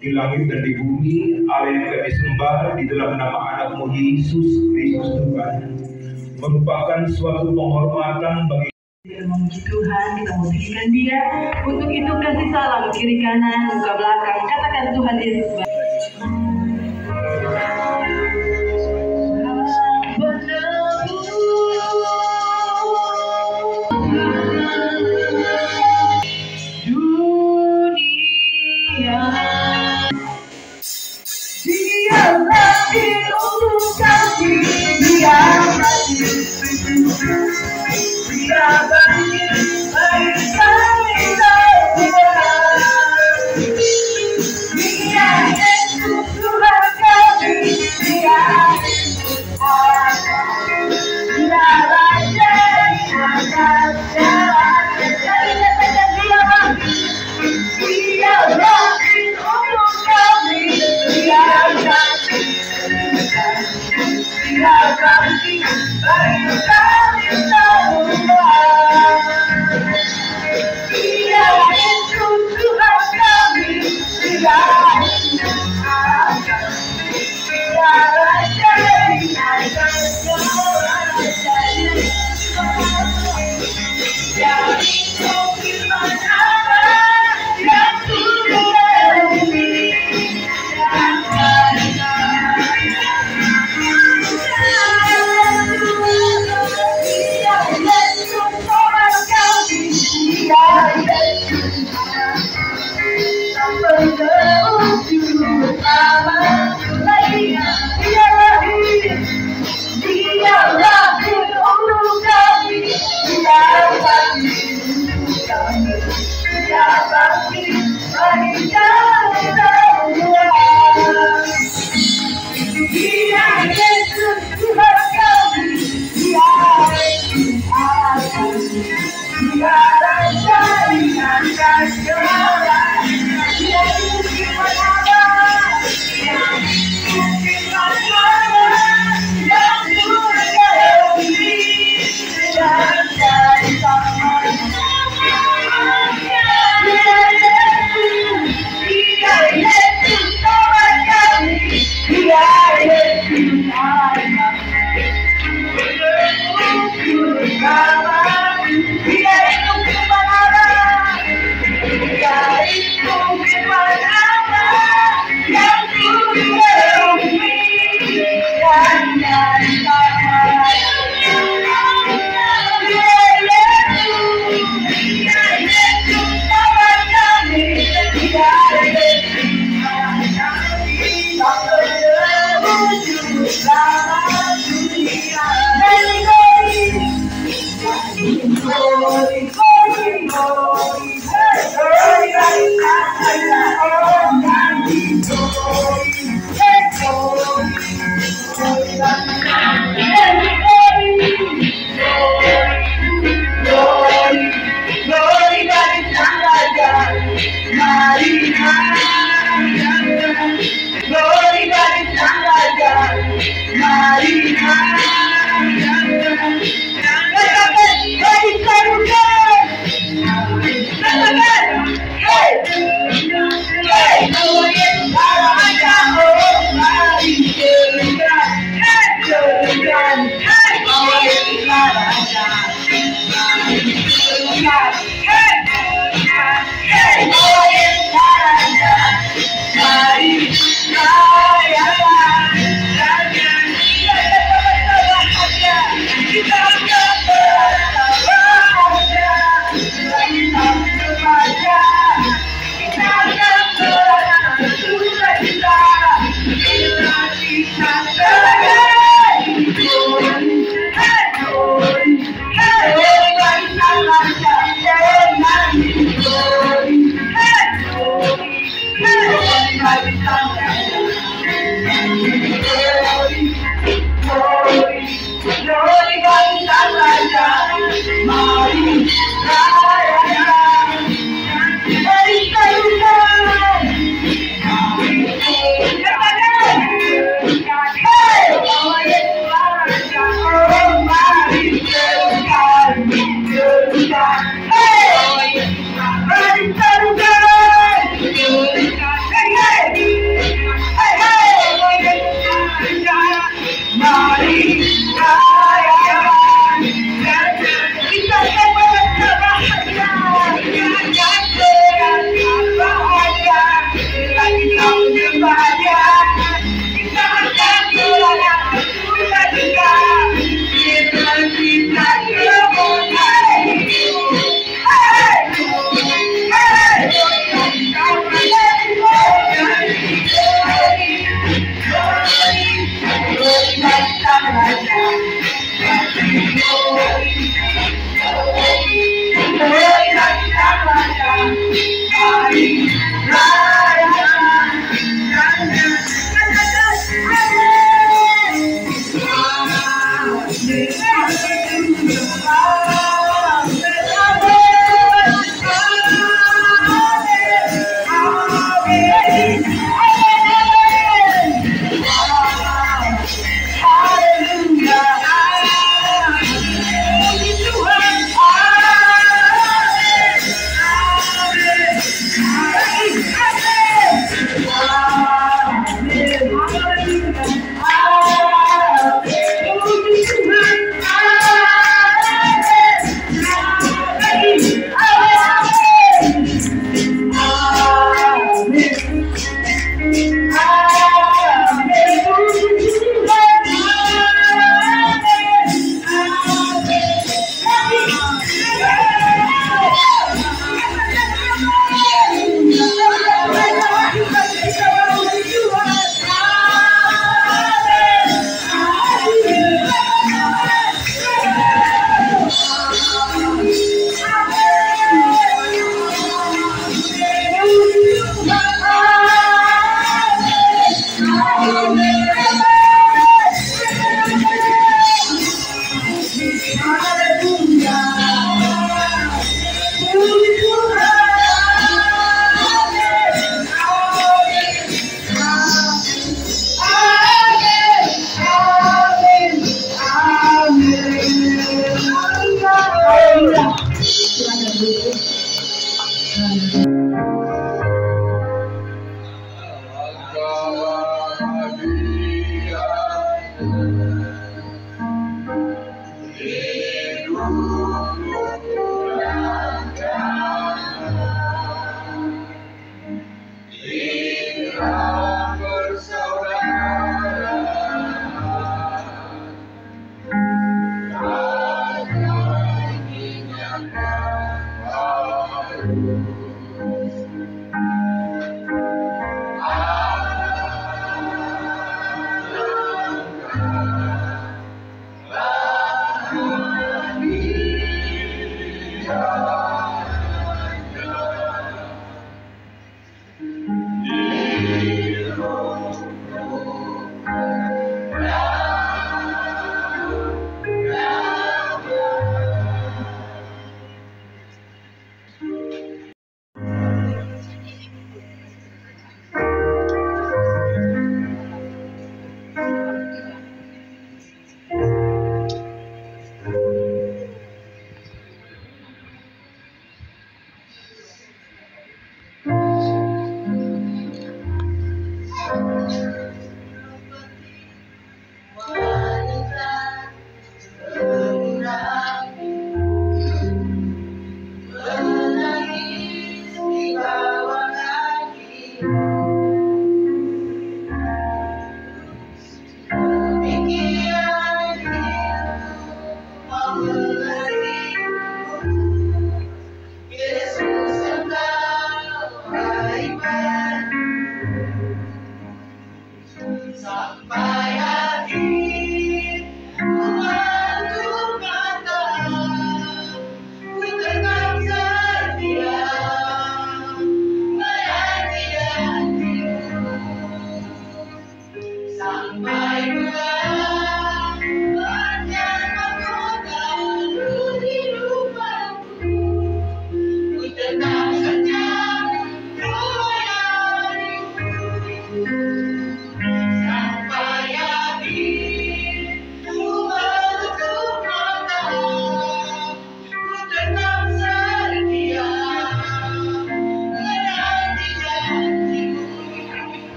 Di langit dan di bumi, Allah yang kami sembah di dalam nama anakmu Yesus Kristus Tuhan, merupakan suatu penghormatan bagi memuji Tuhan, kita memujikan Dia. Untuk itu kasih salam kiri kanan, muka belakang, katakan Tuhan Yesus baik. Yeah.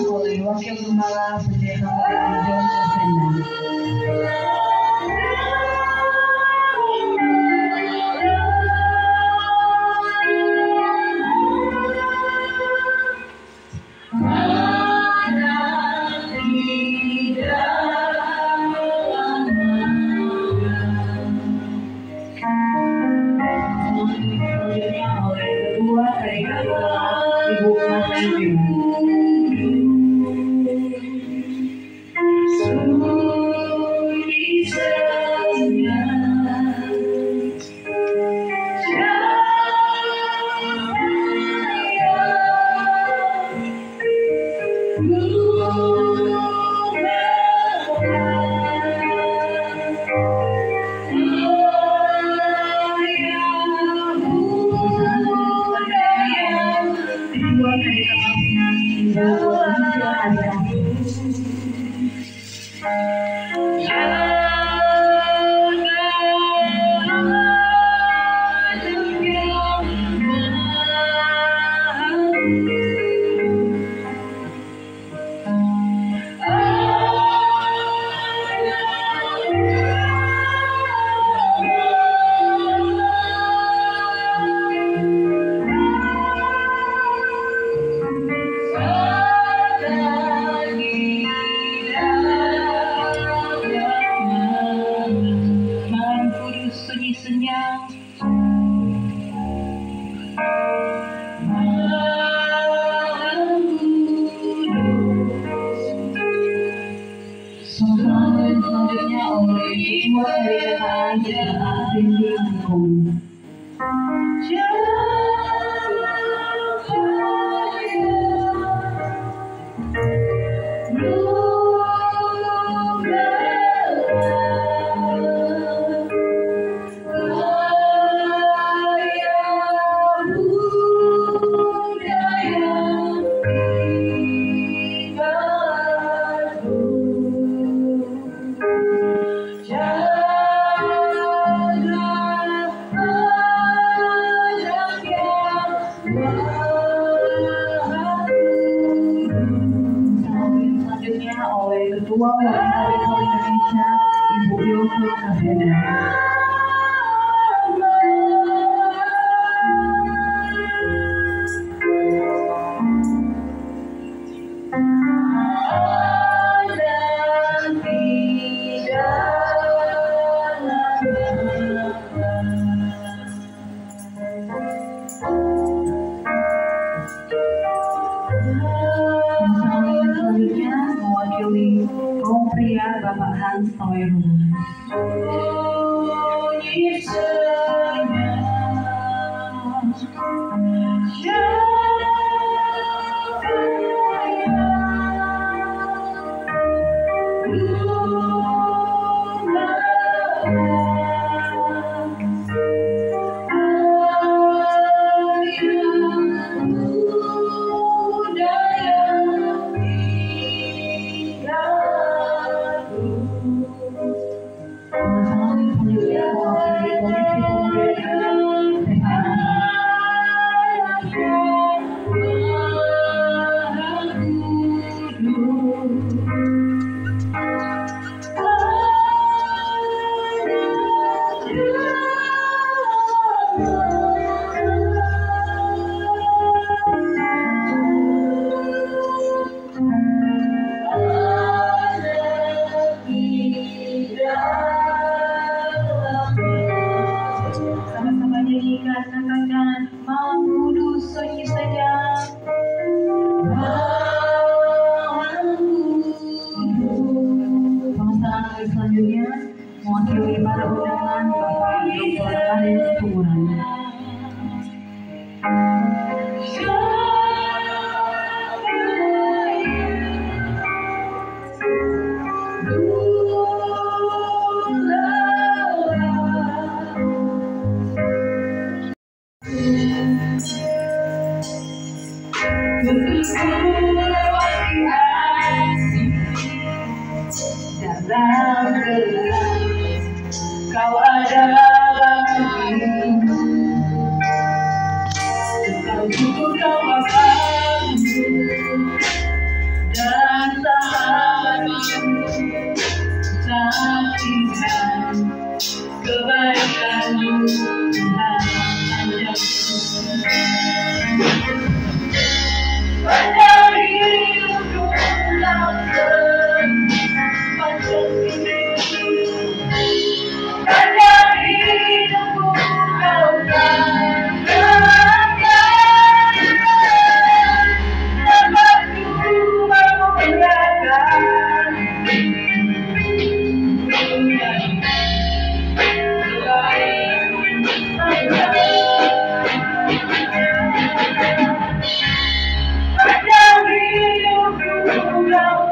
oleh Wakil Gembala Pendeta John Sesenda. Selanjutnya oleh Ketua Perikatan Ibu Masri. Selanjutnya oleh Ketua Perikatan Jemaat Tinggi Hukum. Selanjutnya oleh Ketua Wakil Republik Indonesia Ibu Yoko Kasenda. Selanjutnya mewakili kaum pria Bapak Hans Toeru. Sama-sama nyanyikan, katakan Maha Kudus sunyi saja. Pemerintahan selanjutnya mewakili para undangan Bapak Dr. Aris Tumuran. Dan dalam gelap Kau ada bagiku, Kau tutup kau makanku dan sahabatku, saksikan kebaikanmu Tuhan panjang hidupku dalam panjang hidupku kau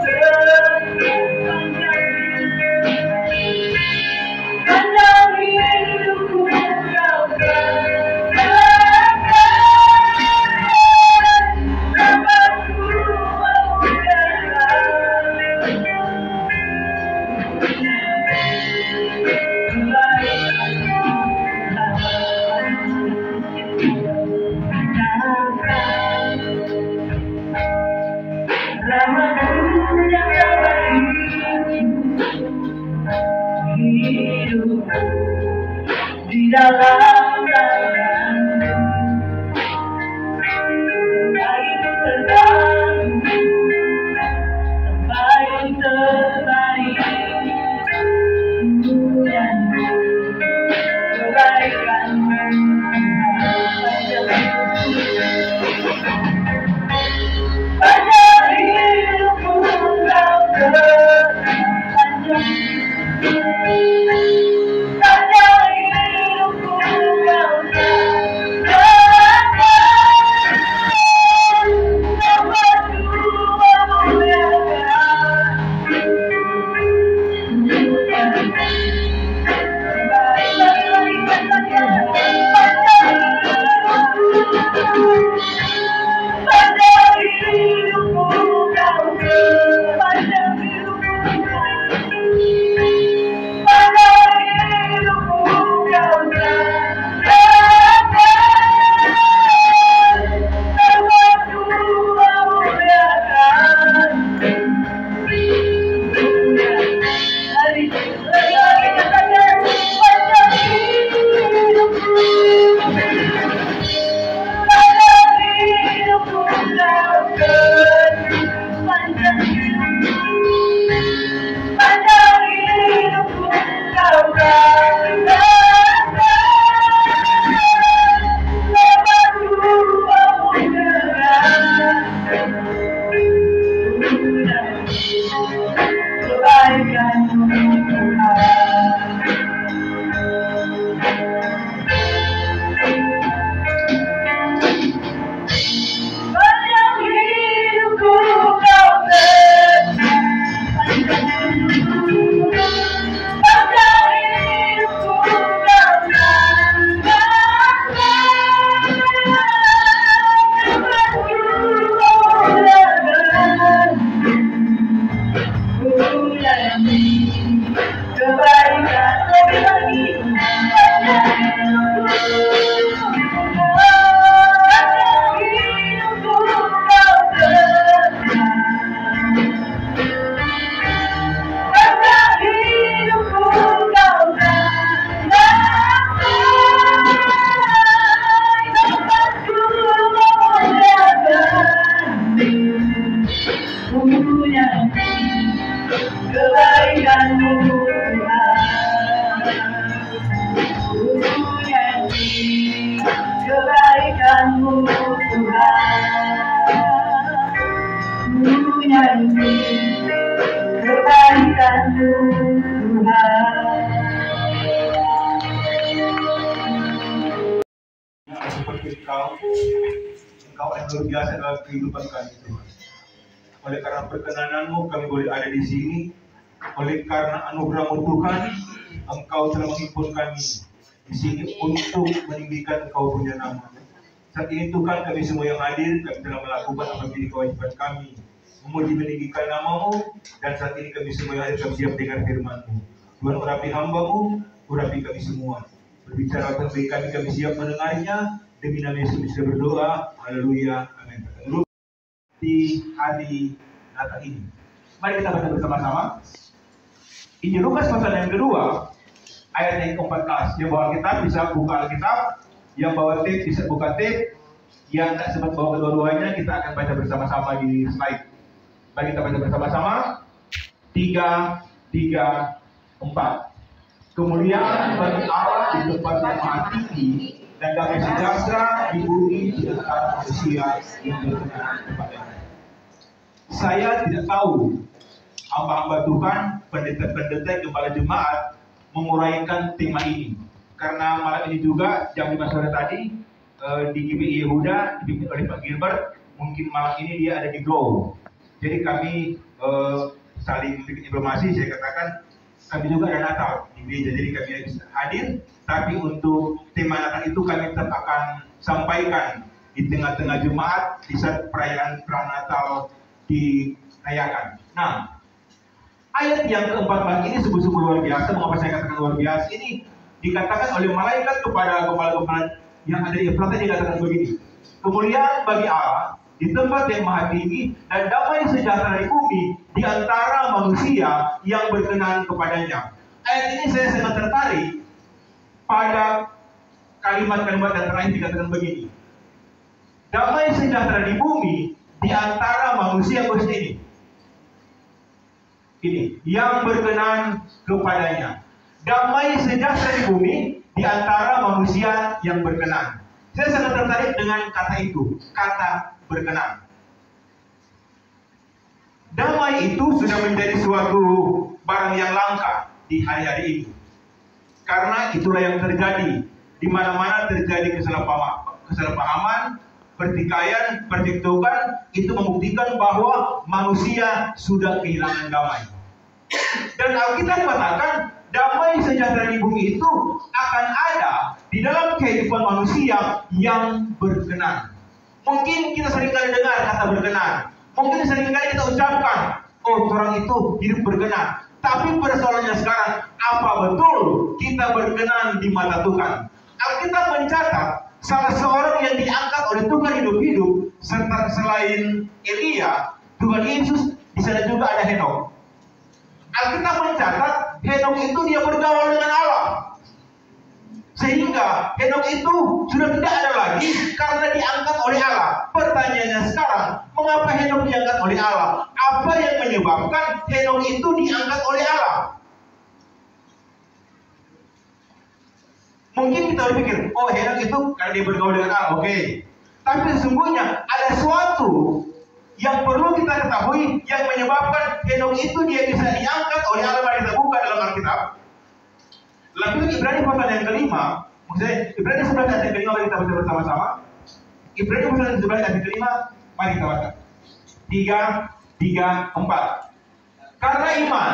hidup di dalam tanganmu, baik terganggu sampai terbaik, dan kebaikanmu panjang hidupku kau terpanjang. Kebaikanmu Tuhan, menyanyi kebaikanmu Tuhan. Seperti engkau yang luar biasa dalam kehidupan kami Tuhan. Oleh karena perkenananmu kami boleh ada di sini. Oleh karena anugerah-Mu Tuhan, Engkau telah menghimpun kami di sini untuk meninggikan Engkau punya nama. Saat ini Tuhan, kami semua yang hadir, kami telah melakukan apa menjadi kewajiban kami, memuji meninggikan nama-Mu, dan saat ini kami semua yang kami siap dengar firman-Mu. Tuhan, urapi hamba-Mu, urapi kami semua. Berbicara tentang bagi kami siap mendengarnya. Demi nama Yesus bisa berdoa. Haleluya. Amin. Di hari Natal ini, mari kita baca bersama-sama Injil Lukas pasal yang kedua, ayat yang ke-14. Yang bawa kitab bisa buka Alkitab, yang bawa tape bisa buka tape, yang tak sempat bawa kedua-duanya kita akan baca bersama-sama di slide. Mari kita baca bersama-sama. 3, 4. Kemuliaan bagi Allah di tempat yang maha tinggi, dan damai sejahtera di bumi di antara manusia yang berkenan kepadanya. Saya tidak tahu hamba-hamba Tuhan, pendeta-pendeta, gembala jemaat menguraikan tema ini, karena malam ini juga jam 5 sore tadi di GPI Yehuda dipimpin oleh Pak Gilbert. Mungkin malam ini dia ada di Glow. Jadi kami saling bikin informasi. Saya katakan kami juga ada Natal di gereja, jadi kami bisa hadir. Tapi untuk tema Natal itu kami tetap akan sampaikan di tengah-tengah jemaat di saat perayaan Natal dirayakan. Nah, ayat yang ke-14 ini sungguh-sungguh luar biasa. Mengapa saya katakan luar biasa? Ini dikatakan oleh malaikat kepada kepala-kepala yang ada di Efrata. Dia katakan begini: kemuliaan bagi Allah di tempat yang maha tinggi, dan damai sejahtera di bumi di antara manusia yang berkenan kepadanya. Ayat ini saya sangat tertarik pada kalimat-kalimat yang terakhir dikatakan begini: damai sejahtera di bumi di antara manusia ini. Ini yang berkenan kepadanya. Damai sejahtera di bumi di antara manusia yang berkenan. Saya sangat tertarik dengan kata itu, kata berkenan. Damai itu sudah menjadi suatu barang yang langka di hari-hari ini. Karena itulah yang terjadi. Di mana-mana terjadi kesalahpahaman, pertikaian, pertikaian, itu membuktikan bahwa manusia sudah kehilangan damai. Dan Alkitab katakan damai sejahtera di bumi itu akan ada di dalam kehidupan manusia yang berkenan. Mungkin kita seringkali dengar kata berkenan. Mungkin seringkali kita ucapkan, oh orang itu hidup berkenan. Tapi persoalannya sekarang, apa betul kita berkenan di mata Tuhan? Alkitab mencatat salah seorang yang diangkat oleh Tuhan hidup-hidup, serta selain Elia, Tuhan Yesus, di sana juga ada Henok. Alkitab mencatat Henok itu dia bergaul dengan Allah. Sehingga Henok itu sudah tidak ada lagi karena diangkat oleh Allah. Pertanyaannya sekarang, mengapa Henok diangkat oleh Allah? Apa yang menyebabkan Henok itu diangkat oleh Allah? Mungkin kita berpikir, oh Henok itu karena dia bergaul dengan Allah, oke. Tapi sesungguhnya ada sesuatu yang perlu kita ketahui yang menyebabkan Henok itu dia bisa diangkat oleh Allah. Mari kita buka dalam Alkitab. Dalam kitab Ibrani pasal yang kelima, maksudnya Ibrani 11 ayat yang kelima, mari kita baca bersama-sama. Ibrani pasal yang 11 ayat yang kelima, mari kita baca. 3, 4. Karena iman,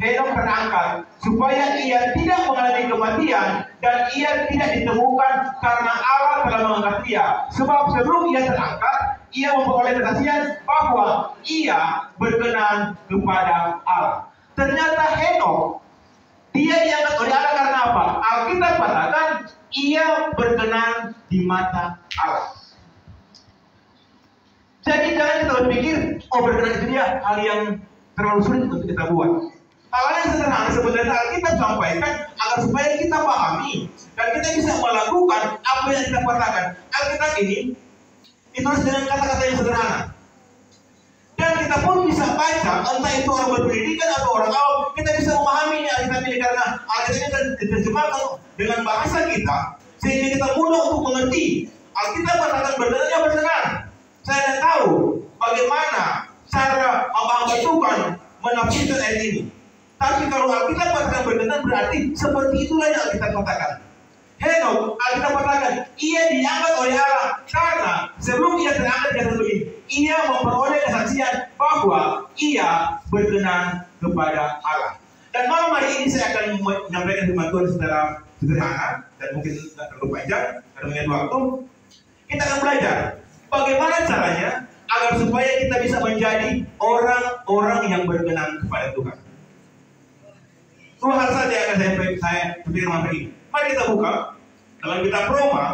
Henok terangkat supaya ia tidak mengalami kematian dan ia tidak ditemukan karena Allah telah mengangkat dia. Sebab sebelum ia terangkat, ia memperoleh kesaksian bahwa ia berkenan kepada Allah. Ternyata Henok dia diangkat oleh Allah karena apa? Alkitab katakan ia berkenan di mata Allah. Jadi jangan kita berpikir, oh berkenan itu dia hal yang terlalu sulit untuk kita buat. Hal yang sederhana sebenarnya Alkitab sampaikan agar supaya kita pahami dan kita bisa melakukan apa yang kita katakan. Alkitab ini ditulis dengan kata-kata yang sederhana. Dan kita pun bisa baca, entah itu orang berpendidikan atau orang awam, kita bisa memahami Alkitab ini karena Alkitab ini diterjemahkan dengan bahasa kita, sehingga kita mudah untuk mengerti. Alkitab katakan berkenannya berkenan. Saya tidak tahu bagaimana cara hamba-hamba Tuhan menafsirkan ayat ini. Tapi kalau Alkitab katakan berkenan berarti seperti itulah yang Alkitab katakan. Henok, Alkitab katakan ia diangkat oleh Allah karena sebelum ia terangkat dia begini, ia memperoleh kesaksian bahwa ia berkenan kepada Allah. Dan malam hari ini saya akan menyampaikan firman Tuhan secara sederhana dan mungkin tidak terlalu panjang karena mengenai waktu. Kita akan belajar bagaimana caranya agar supaya kita bisa menjadi orang-orang yang berkenan kepada Tuhan. Dua hal saja yang akan saya pikirkan hari ini. Mari kita buka dalam kitab Roma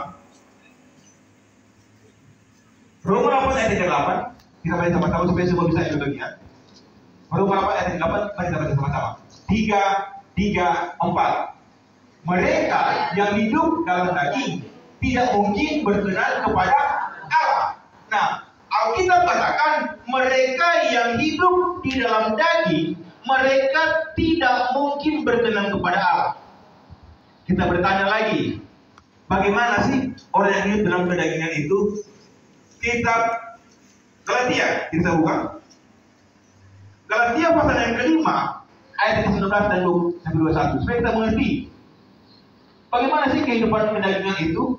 8 ayat 8. Kita baca sama-sama supaya semua bisa ikut bagian. Roma 8 ayat 8, mari kita baca sama-sama. 3, 4. Mereka yang hidup dalam daging tidak mungkin berkenan kepada Allah. Nah, Alkitab katakan mereka yang hidup di dalam daging, mereka tidak mungkin berkenan kepada Allah. Kita bertanya lagi, bagaimana sih orang yang hidup dalam kedagingan itu? Kitab Galatia, kita buka. Galatia pasal yang kelima, ayat 19 dan 21. Supaya kita mengerti bagaimana sih kehidupan kedagingan itu.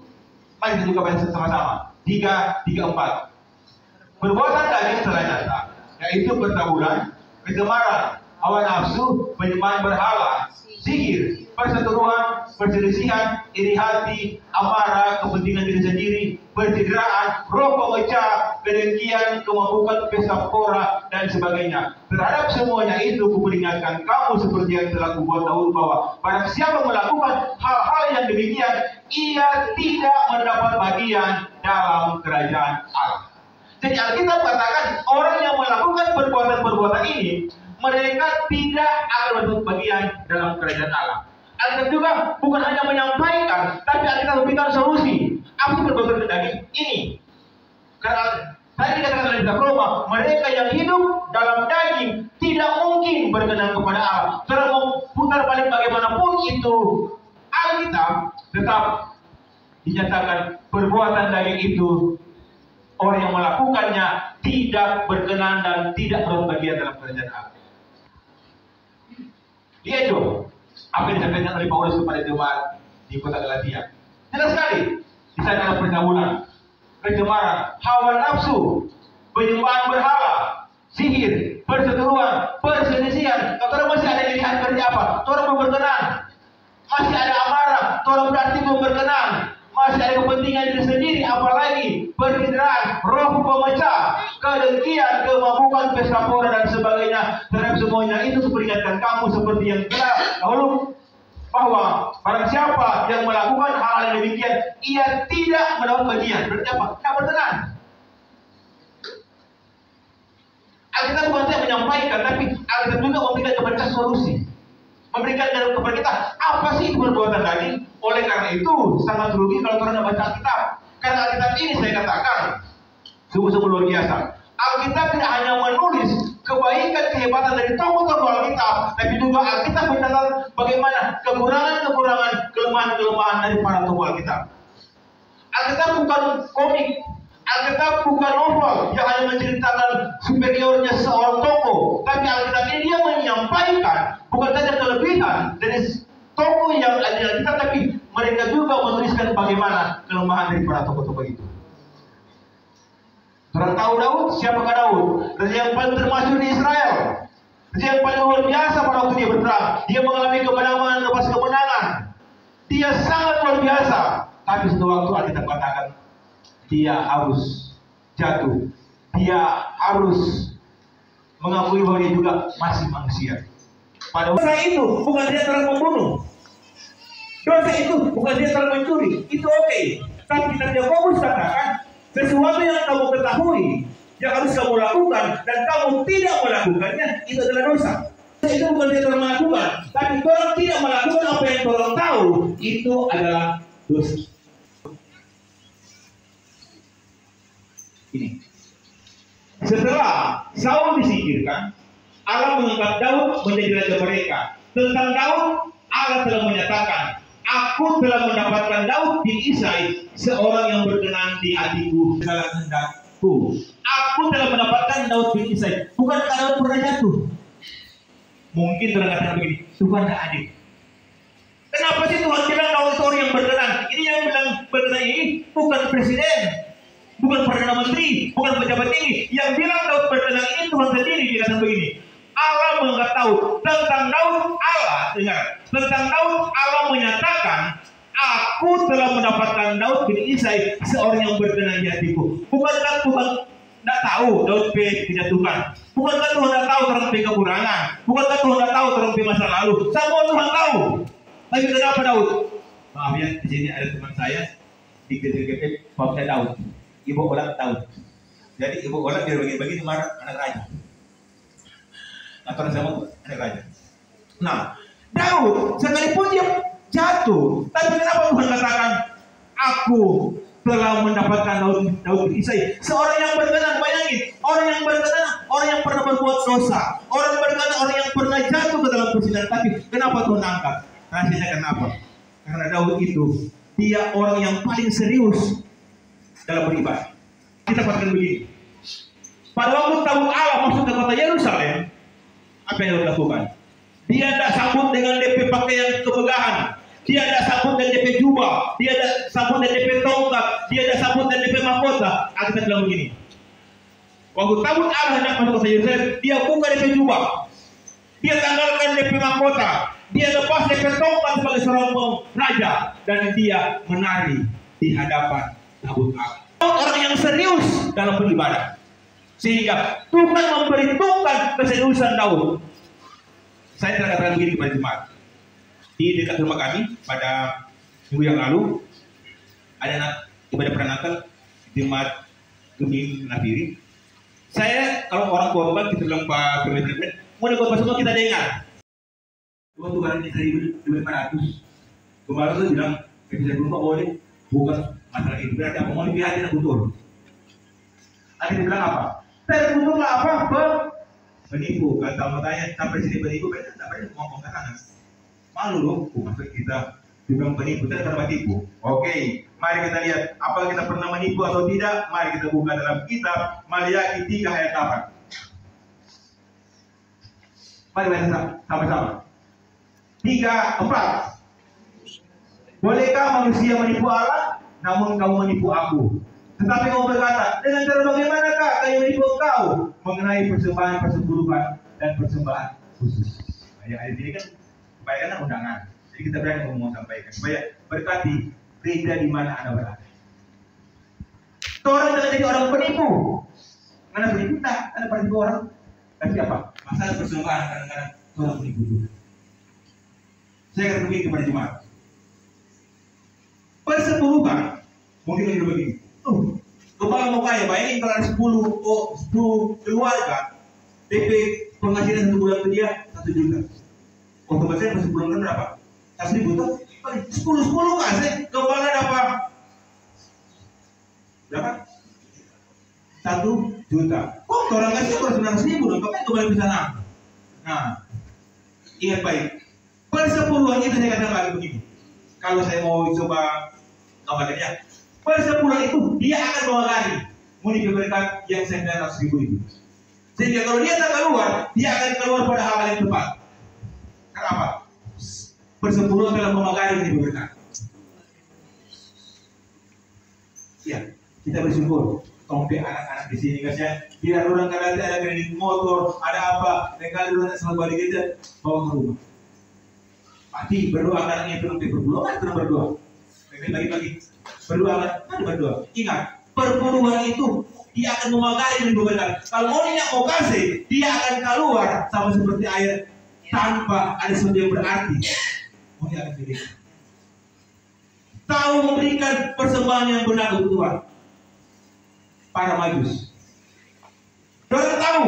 Mari kita juga baca sama-sama. 3, 4. Perbuatan daging selain nyata, yaitu pertaburan, kecemaran, hawa nafsu, penyembahan berhala, sihir, perseteruan, perselisihan, iri hati, amarah, kepentingan diri sendiri, percideraan, roh pemecah, kedengkian, kemabukan, pesta pora, dan sebagainya. Terhadap semuanya itu kuperingatkan kamu seperti yang telah kubuat dahulu bahwa barang siapa melakukan hal-hal yang demikian, ia tidak mendapat bagian dalam kerajaan Allah. Jadi Alkitab katakan orang yang melakukan perbuatan-perbuatan ini, mereka tidak akan mendapat bagian dalam kerajaan Allah. Alkitab juga bukan hanya menyampaikan, tapi Alkitab memberikan solusi. Apa perbuatan daging ini? Karena tadi dikatakan dalam kitab Roma, mereka yang hidup dalam daging tidak mungkin berkenan kepada Allah. Kalau mau putar balik bagaimanapun itu, Alkitab tetap dinyatakan perbuatan daging itu, orang yang melakukannya tidak berkenan dan tidak berbagian dalam kerajaan Allah. Lihat dong, apa yang disampaikan oleh Paulus kepada jemaat di kota Galatia. Jelas sekali, di sana ada pergaulan, kecemaran, hawa nafsu, penyembahan berhala, sihir, perseteruan, perselisihan. Kalau masih ada pilihan kerja apa? Orang berkenan. Masih ada amarah, orang berarti berkenan. Masih ada kepentingan diri sendiri, apalagi percideraan, roh pemecah, kedengkian, kemabukan, pesta pora dan sebagainya. Terhadap semuanya itu kuperingatkan kamu seperti yang telah dahulu bahwa barang siapa yang melakukan hal yang demikian, ia tidak mendapat bagian. Berarti apa? Tidak berkenan. Alkitab bukan saya menyampaikan, tapi Alkitab juga memberikan kepada kita solusi. Memberikan kepada kita apa sih itu perbuatan daging. Oleh karena itu sangat rugi kalau kita baca Alkitab. Karena Alkitab ini saya katakan sungguh-sungguh luar biasa. Alkitab tidak hanya menulis kebaikan kehebatan dari tokoh-tokoh Alkitab, tapi juga Alkitab mencatat bagaimana kekurangan-kekurangan, kelemahan-kelemahan dari para tokoh Alkitab. Alkitab bukan komik, Alkitab bukan novel yang hanya menceritakan superiornya seorang tokoh, tapi Alkitab ini dia menyampaikan bukan saja kelebihan dari tokoh yang ada di Alkitab, tapi mereka juga menuliskan bagaimana kelemahan dari para tokoh-tokoh itu. Orang tahu Daud, siapakah Daud? Raja yang paling termasyhur di Israel, raja yang paling luar biasa pada waktu dia berperang. Dia mengalami kemenangan lepas kemenangan. Dia sangat luar biasa. Tapi suatu waktu Alkitab katakan dia harus jatuh. Dia harus mengakui bahwa dia juga masih manusia. Pada dosa itu bukan dia telah membunuh. Dosa itu bukan dia telah mencuri. Itu oke. Tapi Nabi Yakobus katakan sesuatu yang kamu ketahui, yang harus kamu lakukan, dan kamu tidak melakukannya, itu adalah dosa. Itu bukan dia telah melakukan, tapi orang tidak melakukan apa yang orang tahu, itu adalah dosa. Ini. Setelah Saul disingkirkan, Allah mengangkat Daud menjadi raja mereka. Tentang Daud, Allah telah menyatakan, aku telah mendapatkan Daud bin Isai, seorang yang berkenan di hatiku segala kehendakku. Aku telah mendapatkan Daud bin Isai. Bukankah Daud pernah jatuh? Mungkin terkatakan begini, Tuhan tidak adil. Kenapa sih Tuhan bilang Daud itu orang yang berkenan? Ini yang bilang berkenan ini bukan presiden, bukan perdana menteri, bukan pejabat tinggi. Yang bilang Daud berkenan ini Tuhan sendiri. Dikatakan begini, Allah mengangkat Daud. Tentang Daud, Allah dengar. Tentang Daud, Allah menyatakan, aku telah mendapatkan Daud bin Isai, seorang yang berkenan di hatiku. Bukankah Tuhan tidak tahu Daud dijatuhkan? Bukankah Tuhan tidak tahu orang kekurangan? Bukankah Tuhan tidak tahu orang masa lalu? Semua Tuhan tahu. Tapi kenapa Daud? Maaf ya, di sini ada teman saya di GTGP, Bapak saya Daud, Ibu Olat Daud. Jadi Ibu Olat dia bagi-bagi marah anak raja. Atau sama anak raja. Nah, Daud sekalipun dia jatuh, tapi kenapa Tuhan katakan aku telah mendapatkan Daud Isai, seorang yang berkenan. Bayangin, orang yang berkenan, orang yang pernah berbuat dosa, orang berkenan, orang yang pernah jatuh ke dalam persidangan. Tapi kenapa Tuhan angkat? Rasanya kenapa? Karena Daud itu dia orang yang paling serius dalam beribadah. Kita katakan begini, pada waktu tahu Allah masuk ke kota Yerusalem, apa yang dia lakukan? Dia tidak sambut dengan DP pakaian kemegahan, dia tidak sambut dengan DP jubah, dia tidak sambut dengan DP tongkat, dia tidak sambut dengan DP mahkota. Kita bilang begini, waktu tahu Allah hendak masuk ke kota Yerusalem, dia buka DP jubah, dia tanggalkan DP mahkota, dia lepas DP tongkat sebagai seorang raja, dan dia menari di hadapan tabut Allah. Orang yang serius dalam beribadah, sehingga Tuhan memperhitungkan keseriusan Daud. Saya telah katakan begini kepada jemaat di dekat rumah kami pada minggu yang lalu, ada ibadah peranakan jemaat Gemi Nafiri. Saya kalau orang korban kita bilang Pak Permen, mau korban semua kita dengar. Waktu barang ini 1.500, kemarin tuh bilang bisa rumah boleh, bukan masalah itu berarti apa mau dibiarin betul. Ada bilang apa? Terbentuklah apa? Penipu. Kalau kamu tanya sampai sini penipu, mereka tidak pernah ngomong ke sana. Malu dong, maksud kita dibilang penipu, kita pernah menipu. Oke, mari kita lihat apakah kita pernah menipu atau tidak. Mari kita buka dalam kitab Maliaki 3 ayat 8. Mari baca sama-sama. 3:4. Bolehkah manusia menipu Allah? Namun kamu menipu aku. Tetapi kamu berkata, dengan cara bagaimanakah kamu menipu engkau? Mengenai persembahan persepuluhan dan persembahan khusus. Nah, yang ada di sini kan kebanyakan undangan. Jadi kita berani ngomong sampaikan supaya berkati gereja di mana Anda berada. Orang jangan jadi orang penipu. Karena penipu tak ada penipu orang. Tapi apa? Masalah persembahan kadang-kadang orang penipu juga. Saya akan begini kepada jemaat. Persepuluhan mungkin lebih begini. Kepala mau kaya, bayangin kalau ada 10 keluarga, DP penghasilan 1 bulan ke dia 1 juta. Otomatis per sebulan kan berapa? 1.000 tuh? 10 kasih, kepala dapat berapa? 1 juta. Kok orang kasih baru 900.000 dong, kapan kembali ke sana? Nah, ingat baik. Persepuluhan itu saya katakan begini. Kalau saya mau coba gambarnya, persepuluhan itu dia akan mengari muni berkat yang 900.000 itu. Sehingga kalau dia tak keluar, dia akan keluar pada hal yang tepat. Kenapa? Persepuluhan dalam memagari muni berkat. Ya, kita bersyukur. Tompe anak-anak di sini guys ya. Tidak orang kadang ada kredit motor, ada apa? Mereka dulu selalu balik aja bawa ke rumah. Pasti berdoa karena itu nanti berdoa kan terus berdoa. Bagi-bagi berdoa kan berdoa. Ingat, perpuluhan itu dia akan memagari dan berkat. Kalau orang yang mau kasih, dia akan keluar sama seperti air tanpa ada sesuatu yang berarti. Dia akan pilih. Tahu memberikan persembahan yang benar untuk Tuhan. Para majus. Dorang tahu.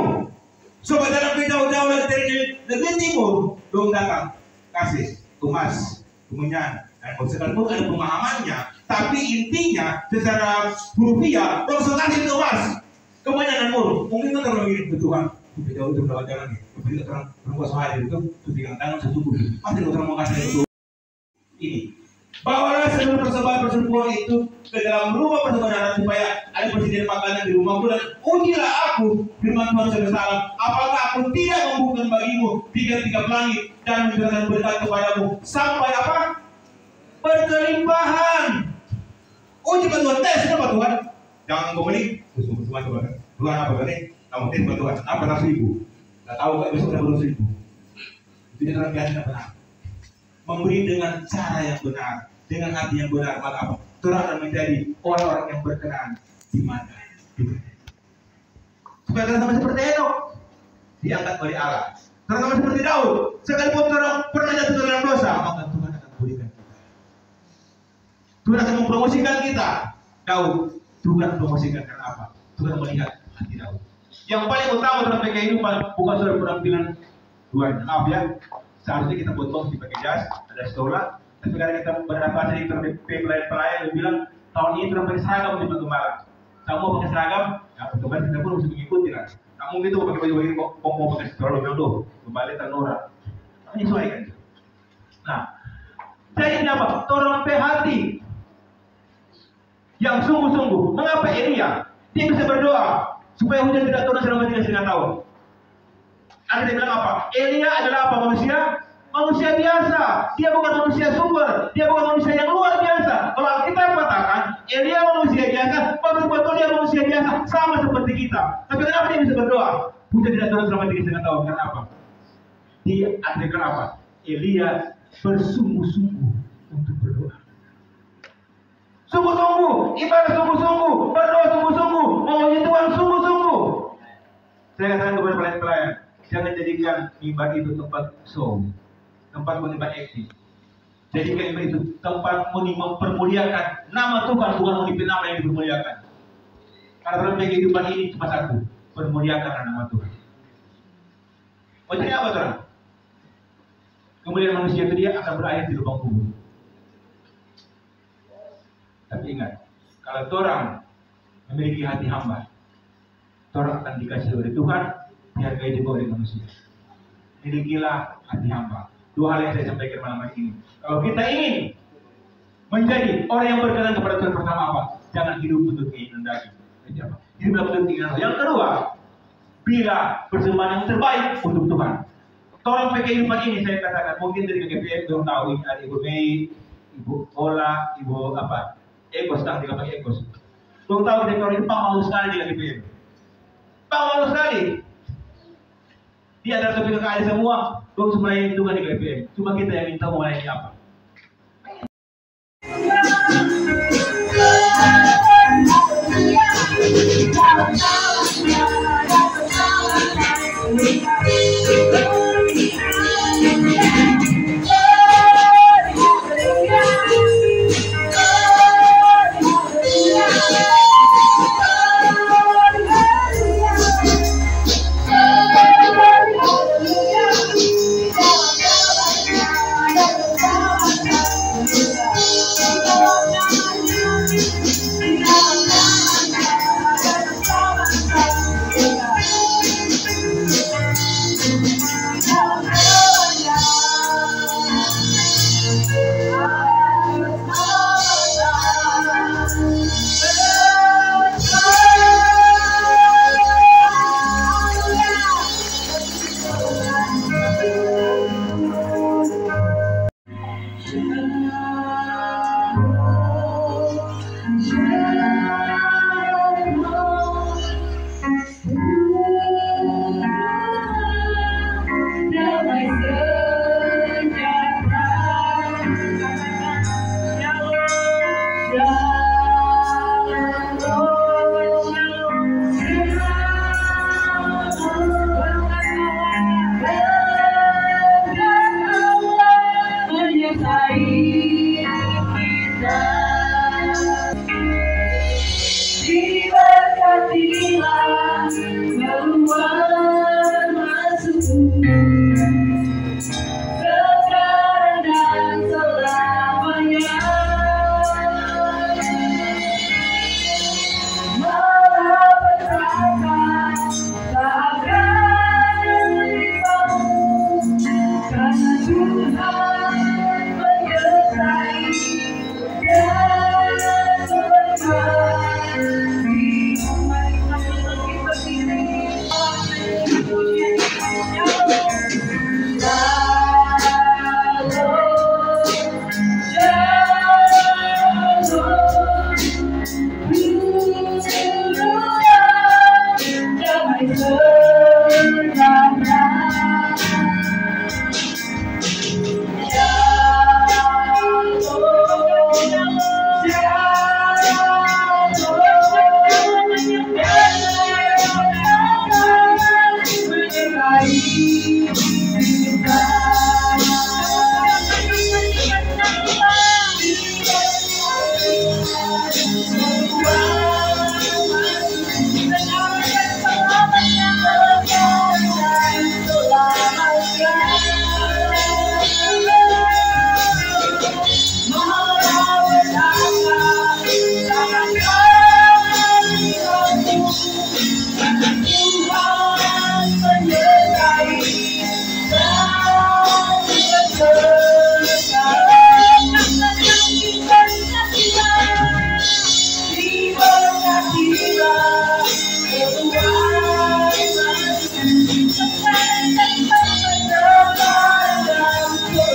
Sobat dalam jauh-jauh dari negeri timur, dong datang kasih, kemas, kemenyan, dan sekalipun ada pemahamannya, tapi intinya secara rupiah, dong kasih kemas, kemenyan dan mur. Mungkin kan orang ini Tuhan, kita jauh untuk lewat jalan nih, tapi orang berkuasa hari itu, pegang tangan sesuatu, pasti orang mau kasih itu. Ini. Bawalah seluruh persembahan itu ke dalam rumah persembahyan supaya ada persediaan makanan di rumahku dan ujilah aku firman Tuhan SAW. Apakah aku tidak membuka bagimu tiga-tiga langit dan memberikan berkat kepadamu sampai apa? Berkelimpahan. Uji Tuhan, tes apa Tuhan? Jangan kau beli. Tuhan apa berarti? Kamu tes Tuhan. Apa 100.000? Tidak tahu nggak besok ada 100.000. Tidak terang biasa benar. Memberi dengan cara yang benar, dengan hati yang benar, maka apa? Tuhan akan menjadi orang-orang yang berkenan di mana? Supaya kalian sama seperti Henokh, diangkat oleh Allah. Kalian sama seperti Daud, sekalipun orang pernah jatuh dalam dosa, maka Tuhan akan pulihkan kita. Tuhan akan mempromosikan kita. Daud, Tuhan promosikan karena apa? Tuhan melihat hati Daud. Yang paling utama dalam kehidupan bukan soal penampilan luar. Maaf ya, seharusnya kita potong pakai jas, ada sekolah. Tapi karena kita beradaptasi di pelayan-pelayan, dia bilang tahun ini kita pakai seragam di Gembala. Kamu pakai seragam, ya otomatis kita pun harus mengikuti kan. Kamu gitu pakai baju begini, mau pakai sekolah jodoh, Gembala tanora. Menyesuaikan. Nah, jadi apa? Orang hati yang sungguh-sungguh. Mengapa Elia? Dia bisa berdoa supaya hujan tidak turun selama 3,5 tahun. Ada dia bilang apa? Elia adalah apa manusia? Manusia biasa. Dia bukan manusia super. Dia bukan manusia yang luar biasa. Kalau kita katakan Elia manusia biasa, betul-betul dia manusia biasa, sama seperti kita. Tapi kenapa dia bisa berdoa? Hujan tidak turun selama 3,5 tahun. Karena apa? Dia artikan apa? Elia bersungguh-sungguh untuk berdoa. Sungguh-sungguh, ibadah sungguh-sungguh, berdoa sungguh-sungguh, memuji Tuhan sungguh-sungguh. Saya katakan kepada pelayan-pelayan, jangan jadikan mimbar itu tempat show, tempat menyembah acting. Jadikan mimbar itu tempat mempermuliakan nama Tuhan, bukan memimpin nama yang dipermuliakan. Karena dalam kehidupan ini cuma satu, permuliakan nama Tuhan. Maksudnya apa Tuhan? Kemudian manusia itu dia akan berakhir di lubang kubur. Tapi ingat, kalau orang memiliki hati hamba, orang akan dikasih oleh Tuhan, dihargai juga oleh manusia. Milikilah hati hamba. Dua hal yang saya sampaikan malam ini. Kalau kita ingin menjadi orang yang berkenan kepada Tuhan, pertama apa? Jangan hidup untuk keinginan daging. Hidup untuk keinginan. Yang kedua, bila persembahan yang terbaik untuk Tuhan. Tolong pakai kehidupan ini saya katakan, mungkin dari KPM belum tahu, ada Ibu Mei, Ibu Ola, Ibu apa? Egos, tak tidak pakai egos. Belum tahu dari orang itu malu sekali di KPM. Malu sekali. Dia adalah kepikiran semua, belum semuanya itu kan di KPM. Cuma kita yang minta mau ini apa?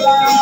Tuhan